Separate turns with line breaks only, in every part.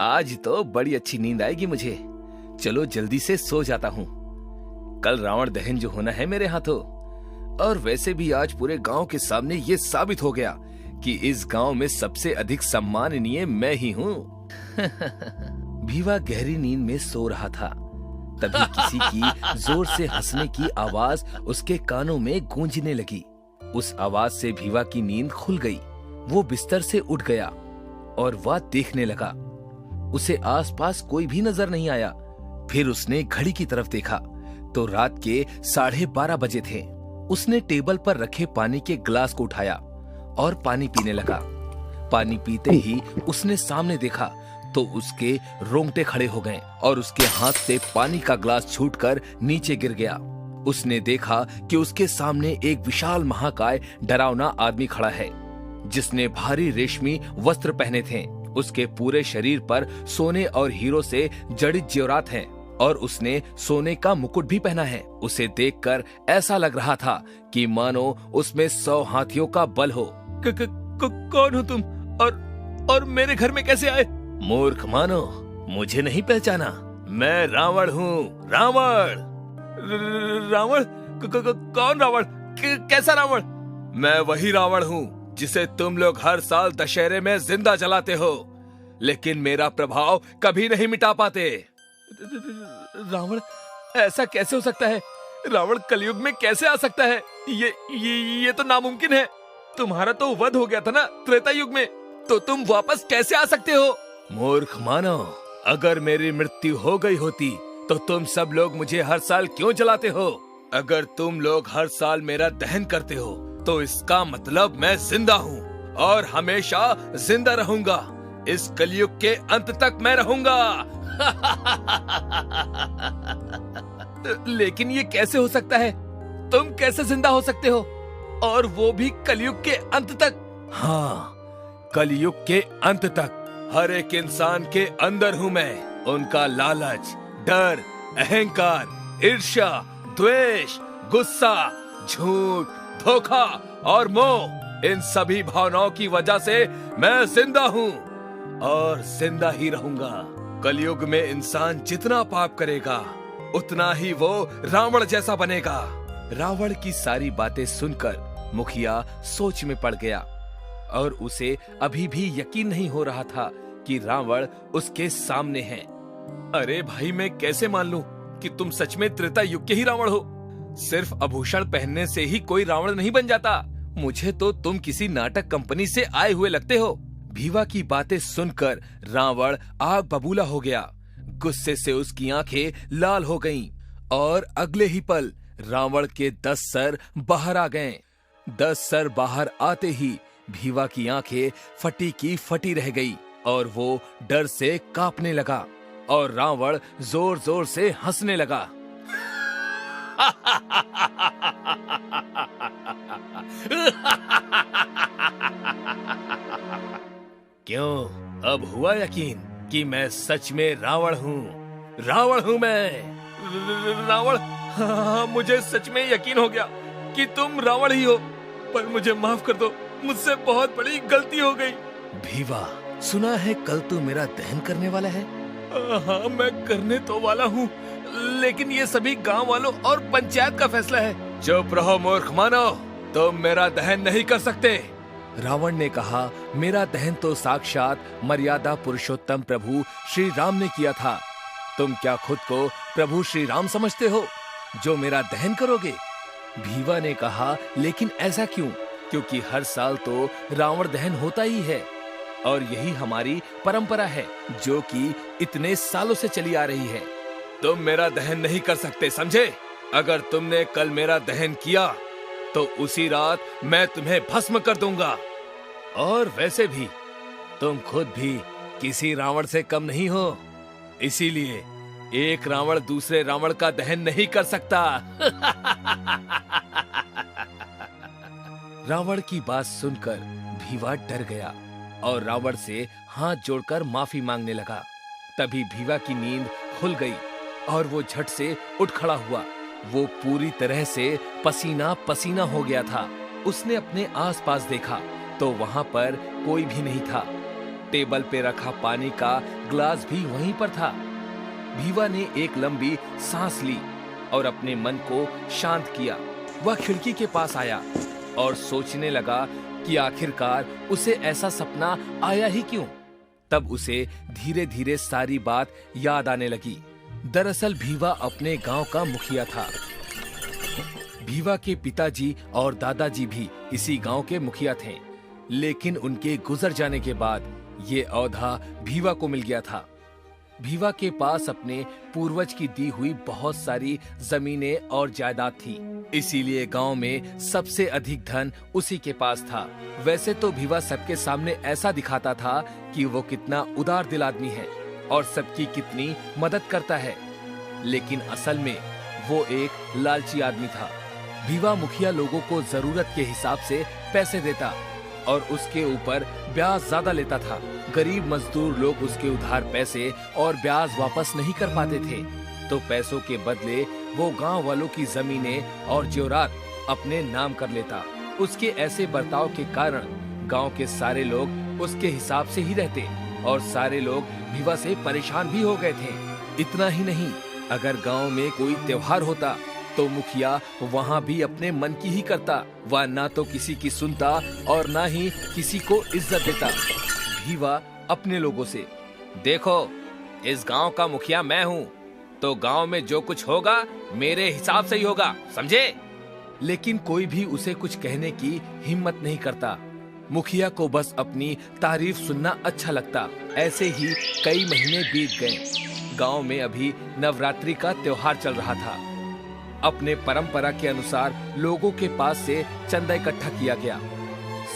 आज तो बड़ी अच्छी नींद आएगी मुझे। चलो जल्दी से सो जाता हूँ। कल रावण दहन जो होना है मेरे हाथों। और वैसे भी आज पूरे गांव के सामने ये साबित हो गया कि इस गांव में सबसे अधिक सम्माननीय मैं ही हूँ। भीवा गहरी नींद में सो रहा था। तभी किसी की जोर से हंसने की आवाज उसके कानों में गूंजने लगी। उस आवाज से भीवा की नींद खुल गई। वो बिस्तर से उठ गया और वह देखने लगा। उसे आसपास कोई भी नजर नहीं आया। फिर उसने घड़ी की तरफ देखा तो रात के 12:30 बजे थे। उसने टेबल पर रखे पानी के ग्लास को उठाया और पानी पीने लगा। पानी पीते ही उसने सामने देखा तो उसके रोंगटे खड़े हो गए और उसके हाथ से पानी का ग्लास छूटकर नीचे गिर गया। उसने देखा कि उसके सामने एक विशाल महाकाय डरावना आदमी खड़ा है, जिसने भारी रेशमी वस्त्र पहने थे। उसके पूरे शरीर पर सोने और हीरो से जड़ित जेवरात हैं और उसने सोने का मुकुट भी पहना है। उसे देखकर ऐसा लग रहा था कि मानो उसमें 100 हाथियों का बल हो। कौन हो तुम और मेरे घर में कैसे आए? मूर्ख मानो, मुझे नहीं पहचाना? मैं रावण हूँ। रावण? रावण? कौन रावण? कैसा रावण? मैं वही रावण हूँ जिसे तुम लोग हर साल दशहरे में जिंदा जलाते हो, लेकिन मेरा प्रभाव कभी नहीं मिटा पाते। रावण? ऐसा कैसे हो सकता है? रावण कलयुग में कैसे आ सकता है? ये तो नामुमकिन है। तुम्हारा तो वध हो गया था ना त्रेता युग में, तो तुम वापस कैसे आ सकते हो? मूर्ख मानव, अगर मेरी मृत्यु हो गई होती तो तुम सब लोग मुझे हर साल क्यों जलाते हो? अगर तुम लोग हर साल मेरा दहन करते हो तो इसका मतलब मैं जिंदा हूँ और हमेशा जिंदा रहूंगा। इस कलयुग के अंत तक मैं रहूंगा। लेकिन ये कैसे हो सकता है? तुम कैसे जिंदा हो सकते हो, और वो भी कलयुग के अंत तक? हाँ, कलयुग के अंत तक हर एक इंसान के अंदर हूँ मैं। उनका लालच, डर, अहंकार, ईर्ष्या, द्वेष, गुस्सा, झूठ, धोखा और मोह, इन सभी भावनाओं की वजह से मैं जिंदा हूँ और जिंदा ही रहूंगा। कलयुग में इंसान जितना पाप करेगा उतना ही वो रावण जैसा बनेगा। रावण की सारी बातें सुनकर मुखिया सोच में पड़ गया और उसे अभी भी यकीन नहीं हो रहा था कि रावण उसके सामने है। अरे भाई, मैं कैसे मान लूं कि तुम सच में त्रेता युग के ही रावण हो? सिर्फ आभूषण पहनने से ही कोई रावण नहीं बन जाता। मुझे तो तुम किसी नाटक कंपनी से आए हुए लगते हो। भीवा की बातें सुनकर रावण आग बबूला हो गया। गुस्से से उसकी आंखें लाल हो गईं और अगले ही पल रावण के 10 सर बाहर आ गए। 10 सर बाहर आते ही भीवा की आंखें फटी की फटी रह गई और वो डर से कांपने लगा और रावण जोर जोर से हंसने लगा। क्यों, अब हुआ यकीन कि मैं सच में रावण हूँ? रावण हूँ मैं। रावण? हाँ, मुझे सच में यकीन हो गया कि तुम रावण ही हो, पर मुझे माफ कर दो, मुझसे बहुत बड़ी गलती हो गई। भीवा, सुना है कल तू मेरा दहन करने वाला है? हाँ, मैं करने तो वाला हूँ, लेकिन ये सभी गांव वालों और पंचायत का फैसला है। चुप रहो मूर्ख मानव, तुम मेरा दहन नहीं कर सकते। रावण ने कहा, मेरा दहन तो साक्षात मर्यादा पुरुषोत्तम प्रभु श्री राम ने किया था। तुम क्या खुद को प्रभु श्री राम समझते हो जो मेरा दहन करोगे? भीवा ने कहा, लेकिन ऐसा क्यों? क्योंकि हर साल तो रावण दहन होता ही है और यही हमारी परंपरा है जो कि इतने सालों से चली आ रही है। तुम मेरा दहन नहीं कर सकते, समझे? अगर तुमने कल मेरा दहन किया तो उसी रात मैं तुम्हें भस्म कर दूंगा। और वैसे भी तुम खुद भी किसी रावण से कम नहीं हो, इसीलिए एक रावण दूसरे रावण का दहन नहीं कर सकता। रावण की बात सुनकर भीवा डर गया और रावण से हाथ जोड़कर माफी मांगने लगा। तभी भीवा की नींद खुल गई और वो झट से उठ खड़ा हुआ। वो पूरी तरह से पसीना पसीना हो गया था। उसने अपने आसपास देखा तो वहां पर कोई भी नहीं था। टेबल पे रखा पानी का ग्लास भी वहीं पर था। भीवा ने एक लंबी सांस ली और अपने मन को शांत किया। वह खिड़की के पास आया और सोचने लगा कि आखिरकार उसे ऐसा सपना आया ही क्यों। तब उसे धीरे धीरे सारी बात याद आने लगी। दरअसल भीवा अपने गांव का मुखिया था। भीवा के पिताजी और दादाजी भी इसी गांव के मुखिया थे, लेकिन उनके गुजर जाने के बाद ये औहदा भीवा को मिल गया था। भीवा के पास अपने पूर्वज की दी हुई बहुत सारी जमीनें और जायदाद थी, इसीलिए गांव में सबसे अधिक धन उसी के पास था। वैसे तो भीवा सबके सामने ऐसा दिखाता था कि वो कितना उदार दिल आदमी है और सबकी कितनी मदद करता है, लेकिन असल में वो एक लालची आदमी था। भीवा मुखिया लोगों को जरूरत के हिसाब से पैसे देता और उसके ऊपर ब्याज ज्यादा लेता था। गरीब मजदूर लोग उसके उधार पैसे और ब्याज वापस नहीं कर पाते थे, तो पैसों के बदले वो गांव वालों की जमीनें और जेवरात अपने नाम कर लेता। उसके ऐसे बर्ताव के कारण गांव के सारे लोग उसके हिसाब से ही रहते और सारे लोग भीवा से परेशान भी हो गए थे। इतना ही नहीं, अगर गांव में कोई त्योहार होता तो मुखिया वहाँ भी अपने मन की ही करता। वह ना तो किसी की सुनता और ना ही किसी को इज्जत देता। भीवा अपने लोगों से, देखो इस गांव का मुखिया मैं हूँ, तो गांव में जो कुछ होगा मेरे हिसाब से ही होगा, समझे? लेकिन कोई भी उसे कुछ कहने की हिम्मत नहीं करता। मुखिया को बस अपनी तारीफ सुनना अच्छा लगता। ऐसे ही कई महीने बीत गए। गांव में अभी नवरात्रि का त्योहार चल रहा था। अपने परंपरा के अनुसार लोगों के पास से चंदा इकट्ठा किया गया।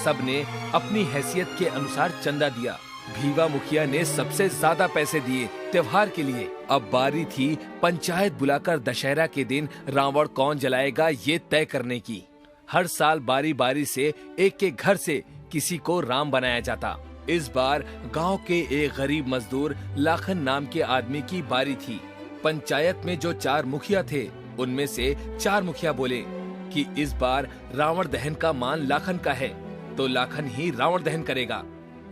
सबने अपनी हैसियत के अनुसार चंदा दिया। भीवा मुखिया ने सबसे ज्यादा पैसे दिए त्योहार के लिए। अब बारी थी पंचायत बुलाकर दशहरा के दिन रावण कौन जलाएगा ये तय करने की। हर साल बारी बारी से एक के घर से किसी को राम बनाया जाता। इस बार गांव के एक गरीब मजदूर लाखन नाम के आदमी की बारी थी। पंचायत में जो 4 मुखिया थे, उनमें से 4 मुखिया बोले कि इस बार रावण दहन का मान लाखन का है, तो लाखन ही रावण दहन करेगा।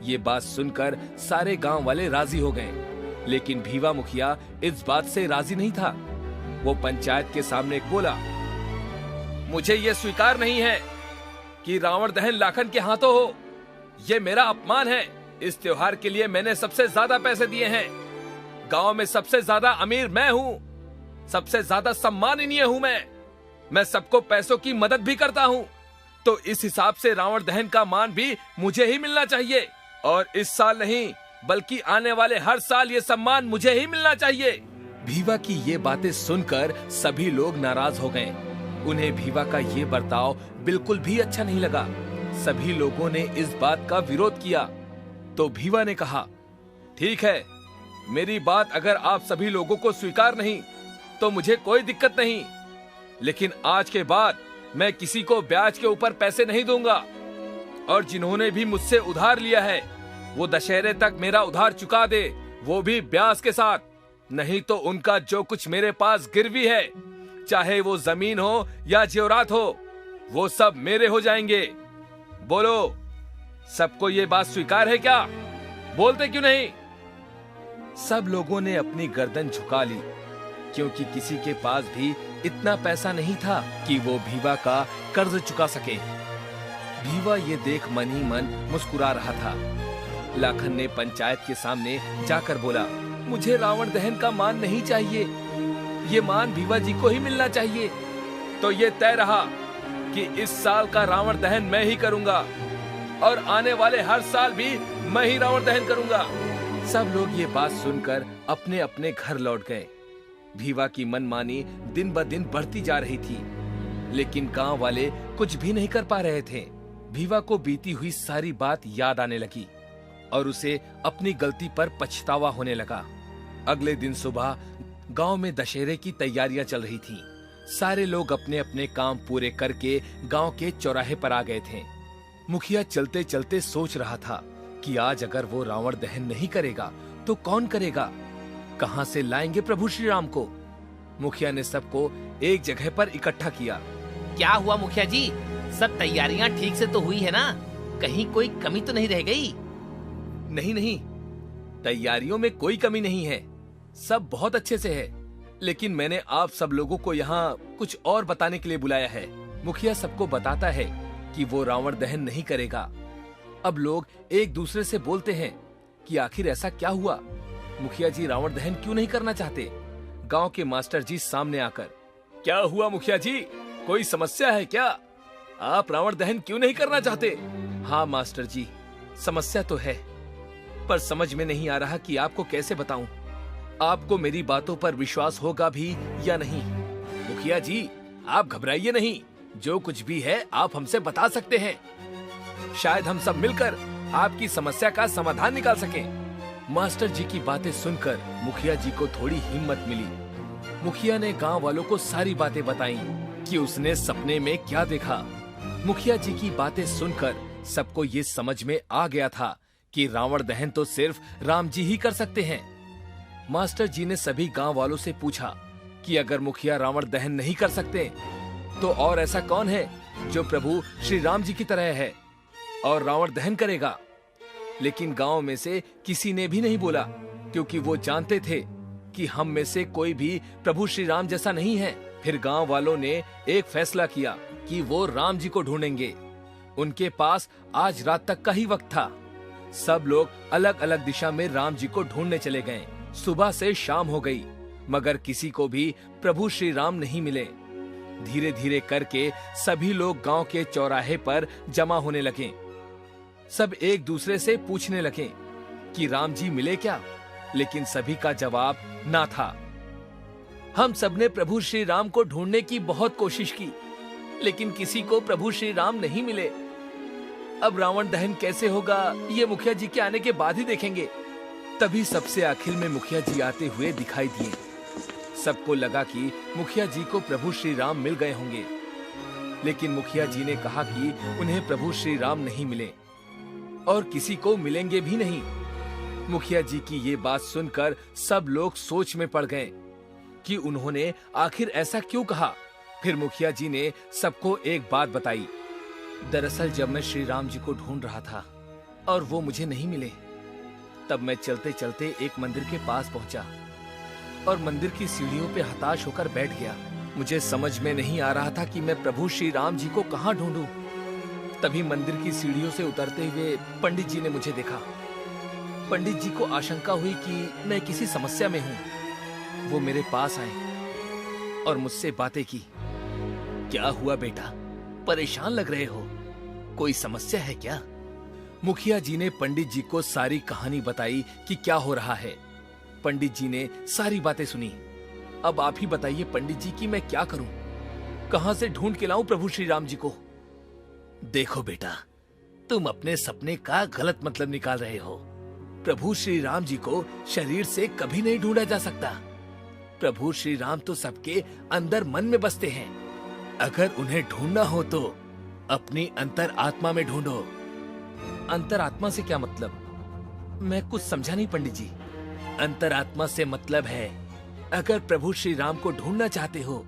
ये बात सुनकर सारे गांव वाले राजी हो गए, लेकिन भीवा मुखिया इस बात से राजी नहीं था। वो पंचायत के सामने बोला, मुझे ये स्वीकार नहीं है कि रावण दहन लाखन के हाथों हो। ये मेरा अपमान है। इस त्योहार के लिए मैंने सबसे ज्यादा पैसे दिए हैं। गांव में सबसे ज्यादा अमीर मैं हूँ, सबसे ज्यादा सम्माननीय हूँ मैं सबको पैसों की मदद भी करता हूँ, तो इस हिसाब से रावण दहन का मान भी मुझे ही मिलना चाहिए। और इस साल नहीं, बल्कि आने वाले हर साल ये सम्मान मुझे ही मिलना चाहिए। भीवा की ये बातें सुनकर सभी लोग नाराज हो गए। उन्हें भीवा का ये बर्ताव बिल्कुल भी अच्छा नहीं लगा। सभी लोगों ने इस बात का विरोध किया। तो भीवा ने कहा, ठीक है, मेरी बात अगर आप सभी लोगों को स्वीकार नहीं तो मुझे कोई दिक्कत नहीं, लेकिन आज के बाद मैं किसी को ब्याज के ऊपर पैसे नहीं दूंगा। और जिन्होंने भी मुझसे उधार लिया है वो दशहरे तक मेरा उधार चुका दे, वो भी ब्याज के साथ। नहीं तो उनका जो कुछ मेरे पास गिरवी है, चाहे वो जमीन हो या जेवरात हो, वो सब मेरे हो जाएंगे। बोलो, सबको ये बात स्वीकार है क्या? बोलते क्यों नहीं? सब लोगों ने अपनी गर्दन झुका ली, क्योंकि किसी के पास भी इतना पैसा नहीं था कि वो भीवा का कर्ज चुका सके। भीवा ये देख मन ही मन मुस्कुरा रहा था। लाखन ने पंचायत के सामने जाकर बोला, मुझे रावण दहन का मान नहीं चाहिए, ये मान भीवा जी को ही मिलना चाहिए। तो ये तय रहा कि इस साल का रावण दहन मैं ही करूंगा और आने वाले हर साल भी मैं ही रावण दहन करूंगा। सब लोग ये बात सुनकर अपने अपने घर लौट गए। भीवा की मनमानी दिन ब दिन बढ़ती जा रही थी, लेकिन गांव वाले कुछ भी नहीं कर पा रहे थे। भीवा को बीती हुई सारी बात याद आने लगी और उसे अपनी गलती पर पछतावा होने लगा। अगले दिन सुबह गांव में दशहरे की तैयारियां चल रही थीं। सारे लोग अपने अपने काम पूरे करके गांव के चौराहे पर आ गए थे। मुखिया चलते चलते सोच रहा था कि आज अगर वो रावण दहन नहीं करेगा तो कौन करेगा? कहां से लाएंगे प्रभु श्री राम को? मुखिया ने सबको एक जगह पर इकट्ठा किया।
क्या हुआ मुखिया जी, सब तैयारियां ठीक से तो हुई है ना? कहीं कोई कमी तो नहीं रह गई?
नहीं नहीं, तैयारियों में कोई कमी नहीं है, सब बहुत अच्छे से है। लेकिन मैंने आप सब लोगों को यहाँ कुछ और बताने के लिए बुलाया है। मुखिया सबको बताता है कि वो रावण दहन नहीं करेगा। अब लोग एक दूसरे से बोलते हैं कि आखिर ऐसा क्या हुआ, मुखिया जी रावण दहन क्यों नहीं करना चाहते। गांव के मास्टर जी सामने आकर, क्या हुआ मुखिया जी, कोई समस्या है क्या? आप रावण दहन क्यों नहीं करना चाहते? हाँ मास्टर जी, समस्या तो है, पर समझ में नहीं आ रहा कि आपको कैसे बताऊं। आपको मेरी बातों पर विश्वास होगा भी या नहीं। मुखिया जी आप घबराइए नहीं, जो कुछ भी है आप हमसे बता सकते हैं। शायद हम सब मिलकर आपकी समस्या का समाधान निकाल सकें। मास्टर जी की बातें सुनकर मुखिया जी को थोड़ी हिम्मत मिली। मुखिया ने गांव वालों को सारी बातें बताई कि उसने सपने में क्या देखा। मुखिया जी की बातें सुनकर सबको ये समझ में आ गया था कि रावण दहन तो सिर्फ राम जी ही कर सकते हैं। मास्टर जी ने सभी गांव वालों से पूछा कि अगर मुखिया रावण दहन नहीं कर सकते तो और ऐसा कौन है जो प्रभु श्री राम जी की तरह है और रावण दहन करेगा। लेकिन गांव में से किसी ने भी नहीं बोला, क्योंकि वो जानते थे कि हम में से कोई भी प्रभु श्री राम जैसा नहीं है। फिर गांव वालों ने एक फैसला किया कि वो राम जी को ढूंढेंगे। उनके पास आज रात तक का ही वक्त था। सब लोग अलग अलग दिशा में राम जी को ढूंढने चले गए। सुबह से शाम हो गई, मगर किसी को भी प्रभु श्री राम नहीं मिले। धीरे धीरे करके सभी लोग गांव के चौराहे पर जमा होने लगे। सब एक दूसरे से पूछने लगे कि राम जी मिले क्या, लेकिन सभी का जवाब ना था। हम सबने प्रभु श्री राम को ढूंढने की बहुत कोशिश की, लेकिन किसी को प्रभु श्री राम नहीं मिले। अब रावण दहन कैसे होगा ये मुखिया जी के आने के बाद ही देखेंगे। तभी सबसे आखिर में मुखिया जी आते हुए दिखाई दिए। सबको लगा कि मुखिया जी को प्रभु श्री राम मिल गए होंगे, लेकिन मुखिया जी ने कहा कि उन्हें प्रभु श्री राम नहीं मिले और किसी को मिलेंगे भी नहीं। मुखिया जी की ये बात सुनकर सब लोग सोच में पड़ गए कि उन्होंने आखिर ऐसा क्यों कहा। फिर मुखिया जी ने सबको एक बात बताई। दरअसल जब मैं श्री राम जी को ढूंढ रहा था और वो मुझे नहीं मिले, तब मैं चलते चलते एक मंदिर के पास पहुंचा और मंदिर की सीढ़ियों पे हताश होकर बैठ गया। मुझे समझ में नहीं आ रहा था कि मैं प्रभु श्री राम जी को कहाँ ढूंढूं। तभी मंदिर की सीढ़ियों से उतरते हुए पंडित जी ने मुझे देखा। पंडित जी को आशंका हुई कि मैं किसी समस्या में हूँ। वो मेरे पास आए और मुझसे बातें की। क्या हुआ बेटा, परेशान लग रहे हो, कोई समस्या है क्या? मुखिया जी ने पंडित जी को सारी कहानी बताई कि क्या हो रहा है। पंडित जी ने सारी बातें सुनी। अब आप ही बताइए पंडित जी कि मैं क्या करूं, कहां से ढूंढ के लाऊं प्रभु श्री राम जी को? देखो बेटा, तुम अपने सपने का गलत मतलब निकाल रहे हो। प्रभु श्री राम जी को शरीर से कभी नहीं ढूंढा जा सकता। प्रभु श्री राम तो सबके अंदर मन में बसते हैं। अगर उन्हें ढूंढना हो तो अपनी अंतर आत्मा में ढूंढो। अंतर आत्मा से क्या मतलब? मैं कुछ समझा नहीं पंडित जी। अंतरात्मा से मतलब है, अगर प्रभु श्री राम को ढूंढना चाहते हो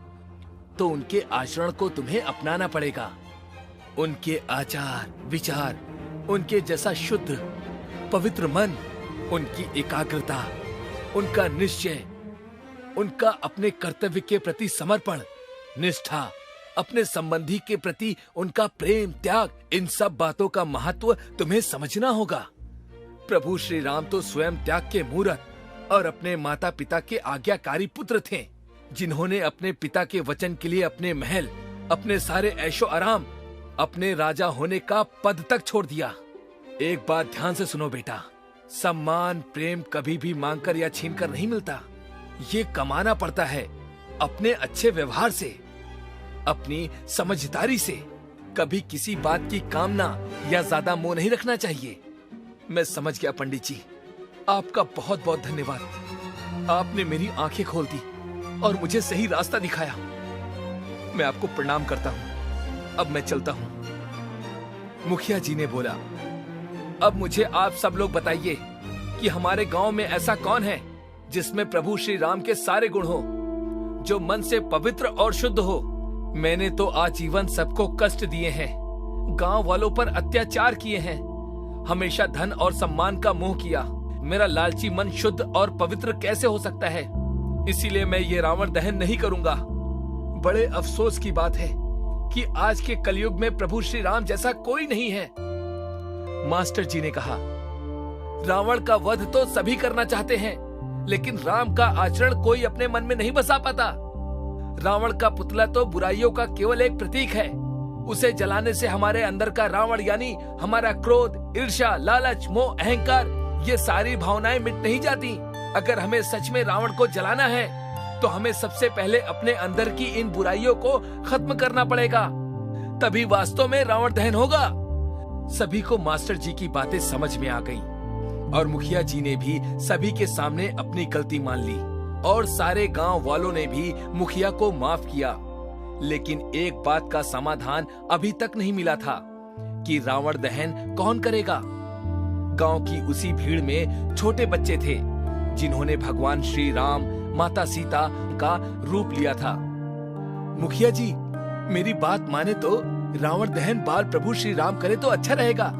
तो उनके आचरण को तुम्हें अपनाना पड़ेगा। उनके आचार विचार, उनके जैसा शुद्ध पवित्र मन, उनकी एकाग्रता, उनका निश्चय, उनका अपने कर्तव्य के प्रति समर्पण, निष्ठा, अपने संबंधी के प्रति उनका प्रेम त्याग, इन सब बातों का महत्व तुम्हें समझना होगा। प्रभु श्री राम तो स्वयं त्याग के मूरत और अपने माता पिता के आज्ञाकारी पुत्र थे, जिन्होंने अपने पिता के वचन के लिए अपने महल, अपने सारे ऐशो आराम, अपने राजा होने का पद तक छोड़ दिया। एक बात ध्यान से सुनो बेटा, सम्मान प्रेम कभी भी मांगकर या छीनकर नहीं मिलता। ये कमाना पड़ता है अपने अच्छे व्यवहार से, अपनी समझदारी से। कभी किसी बात की कामना या ज्यादा मोह नहीं रखना चाहिए। मैं समझ गया पंडित जी, आपका बहुत बहुत धन्यवाद। आपने मेरी आंखें खोल दी और मुझे सही रास्ता दिखाया। मैं आपको प्रणाम करता हूँ। अब मैं चलता हूँ। मुखिया जी ने बोला, अब मुझे आप सब लोग बताइए कि हमारे गांव में ऐसा कौन है जिसमें प्रभु श्री राम के सारे गुण हो, जो मन से पवित्र और शुद्ध हो। मैंने तो आजीवन सबको कष्ट दिए हैं, गांव वालों पर अत्याचार किए हैं हमेशा धन और सम्मान का मोह किया। मेरा लालची मन शुद्ध और पवित्र कैसे हो सकता है? इसीलिए मैं ये रावण दहन नहीं करूंगा। बड़े अफसोस की बात है कि आज के कलयुग में प्रभु श्री राम जैसा कोई नहीं है। मास्टर जी ने कहा, रावण का वध तो सभी करना चाहते हैं, लेकिन राम का आचरण कोई अपने मन में नहीं बसा पाता। रावण का पुतला तो बुराइयों का केवल एक प्रतीक है। उसे जलाने से हमारे अंदर का रावण यानी हमारा क्रोध, ईर्ष्या, लालच, मोह, अहंकार, ये सारी भावनाएं मिट नहीं जाती। अगर हमें सच में रावण को जलाना है तो हमें सबसे पहले अपने अंदर की इन बुराइयों को खत्म करना पड़ेगा, तभी वास्तव में रावण दहन होगा। सभी को मास्टर जी की बातें समझ में आ गईं और मुखिया जी ने भी सभी के सामने अपनी गलती मान ली और सारे गांव वालों ने भी मुखिया को माफ किया। लेकिन एक बात का समाधान अभी तक नहीं मिला था कि रावण दहन कौन करेगा। गांव की उसी भीड़ में छोटे बच्चे थे जिन्होंने भगवान श्री राम, माता सीता का रूप लिया था। मुखिया जी, मेरी बात माने तो रावण दहन बाल प्रभु श्री राम करे तो अच्छा रहेगा,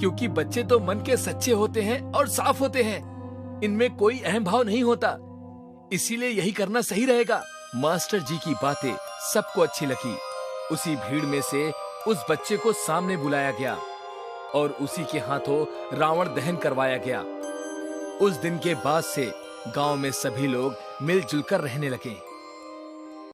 क्योंकि बच्चे तो मन के सच्चे होते हैं और साफ होते हैं। इनमें कोई अहम भाव नहीं होता, इसीलिए यही करना सही रहेगा। मास्टर जी की बातें सबको अच्छी लगी। उसी भीड़ में से उस बच्चे को सामने बुलाया गया और उसी के हाथों रावण दहन करवाया गया। उस दिन के बाद से गांव में सभी लोग मिलजुल कर रहने लगे।